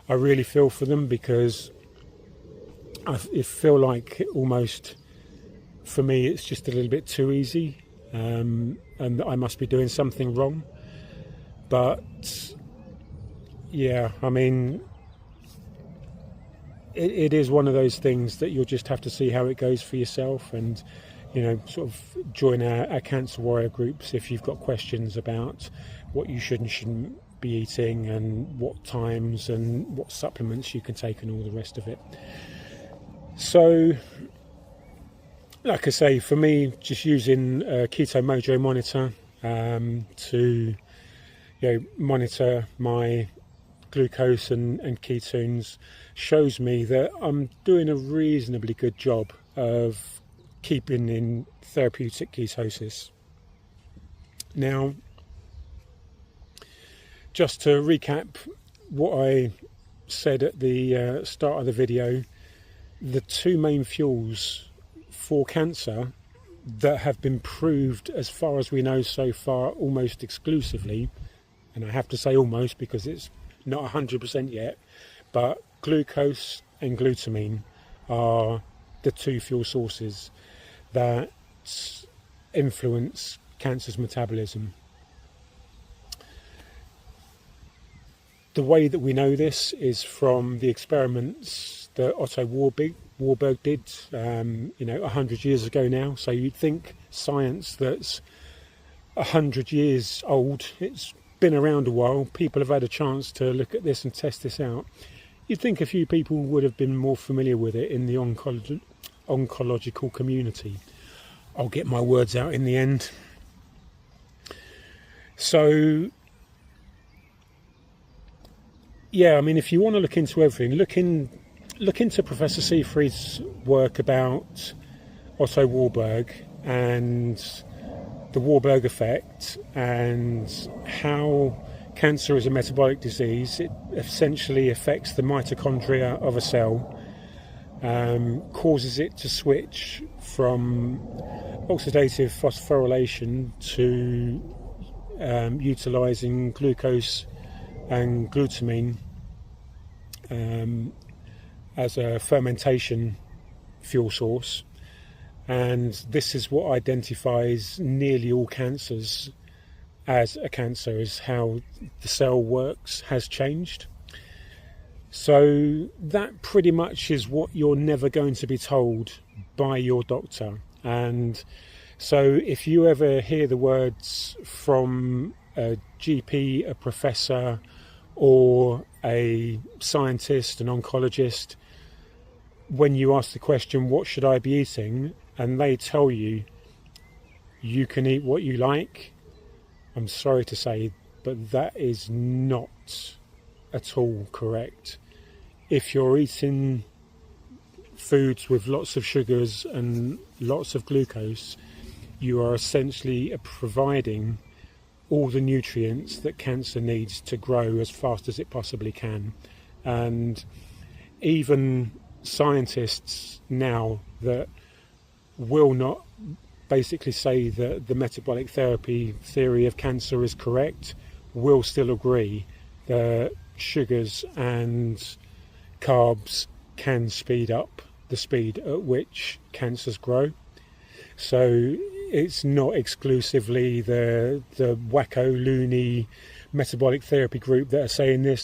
I really feel for them, because I feel like almost for me it's just a little bit too easy, and that I must be doing something wrong. But yeah, I mean, it is one of those things that you'll just have to see how it goes for yourself, and sort of join our Cancer Warrior groups if you've got questions about what you should and shouldn't be eating, and what times and what supplements you can take and all the rest of it. So like I say, for me, just using a Keto Mojo monitor to monitor my glucose and ketones shows me that I'm doing a reasonably good job of keeping in therapeutic ketosis. Now, just to recap what I said at the start of the video, the two main fuels for cancer that have been proved, as far as we know so far, almost exclusively, and I have to say almost because it's not 100% yet, but glucose and glutamine are the two fuel sources that influence cancer's metabolism. The way that we know this is from the experiments that Otto Warburg did 100 years ago now. So you'd think science that's 100 years old, it's been around a while, people have had a chance to look at this and test this out. You'd think a few people would have been more familiar with it in the oncological community. I'll get my words out in the end. So yeah, I mean, if you want to look into everything, look into Professor Seyfried's work about Otto Warburg and the Warburg effect, and how cancer is a metabolic disease. It essentially affects the mitochondria of a cell, causes it to switch from oxidative phosphorylation to utilising glucose and glutamine as a fermentation fuel source. And this is what identifies nearly all cancers as a cancer, is how the cell works has changed. So that pretty much is what you're never going to be told by your doctor. And so if you ever hear the words from a GP, a professor, or a scientist, an oncologist, when you ask the question, what should I be eating? And they tell you, you can eat what you like, I'm sorry to say, but that is not at all correct. If you're eating foods with lots of sugars and lots of glucose, you are essentially providing all the nutrients that cancer needs to grow as fast as it possibly can. And even scientists now that will not basically say that the metabolic therapy theory of cancer is correct will still agree that sugars and carbs can speed up the speed at which cancers grow. So it's not exclusively the wacko loony metabolic therapy group that are saying this.